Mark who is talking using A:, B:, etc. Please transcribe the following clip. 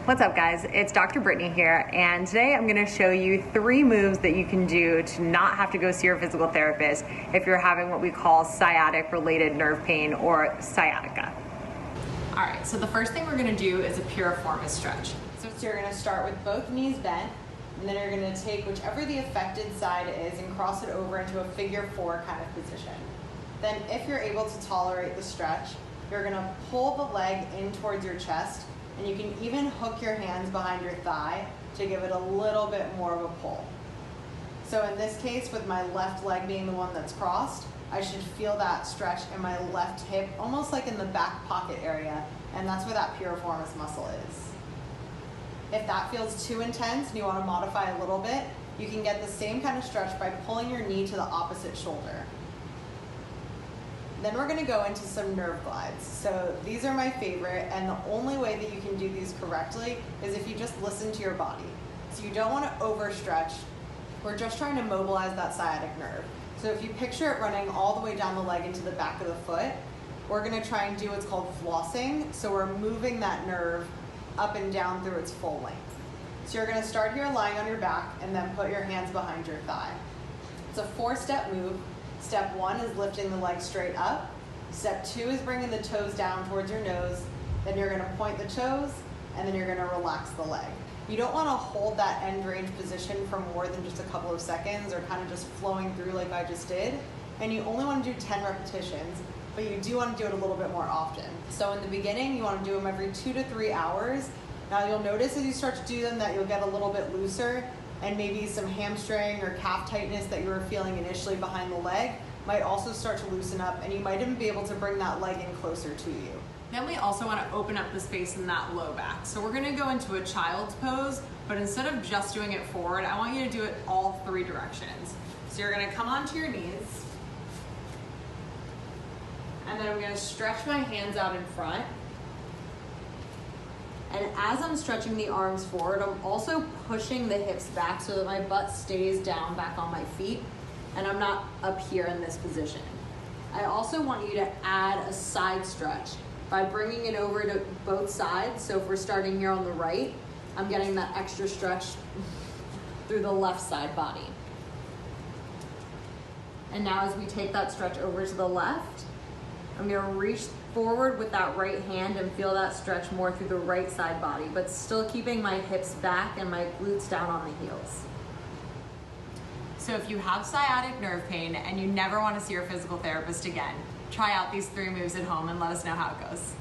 A: What's up guys, it's Dr. Brittany here, and today I'm going to show you 3 moves that you can do to not have to go see your physical therapist if you're having what we call sciatic related nerve pain or sciatica.
B: Alright, so the first thing we're going to do is a piriformis stretch.
C: So you're going to start with both knees bent, and then you're going to take whichever the affected side is and cross it over into a figure 4 kind of position. Then if you're able to tolerate the stretch, you're going to pull the leg in towards your chest, and you can even hook your hands behind your thigh to give it a little bit more of a pull. So in this case, with my left leg being the one that's crossed, I should feel that stretch in my left hip, almost like in the back pocket area, and that's where that piriformis muscle is. If that feels too intense and you want to modify a little bit, you can get the same kind of stretch by pulling your knee to the opposite shoulder. Then we're going to go into some nerve glides. So these are my favorite, and the only way that you can do these correctly is if you just listen to your body. So you don't want to overstretch. We're just trying to mobilize that sciatic nerve. So if you picture it running all the way down the leg into the back of the foot, we're going to try and do what's called flossing. So we're moving that nerve up and down through its full length. So you're going to start here lying on your back and then put your hands behind your thigh. It's a 4-step move. Step 1 is lifting the leg straight up. Step 2 is bringing the toes down towards your nose. Then you're going to point the toes, and then you're going to relax the leg. You don't want to hold that end range position for more than just a couple of seconds or kind of just flowing through like I just did. And you only want to do 10 repetitions, but you do want to do it a little bit more often. So in the beginning, you want to do them every 2 to 3 hours. Now you'll notice as you start to do them that you'll get a little bit looser, and maybe some hamstring or calf tightness that you were feeling initially behind the leg might also start to loosen up, and you might even be able to bring that leg in closer to you.
B: Then we also want to open up the space in that low back. So we're going to go into a child's pose, but instead of just doing it forward, I want you to do it all 3 directions. So you're going to come onto your knees, and then I'm going to stretch my hands out in front. And as I'm stretching the arms forward, I'm also pushing the hips back so that my butt stays down back on my feet and I'm not up here in this position. I also want you to add a side stretch by bringing it over to both sides. So if we're starting here on the right, I'm getting that extra stretch through the left side body. And now as we take that stretch over to the left, I'm going to reach forward with that right hand and feel that stretch more through the right side body, but still keeping my hips back and my glutes down on the heels.
A: So if you have sciatic nerve pain and you never want to see your physical therapist again, try out these 3 moves at home and let us know how it goes.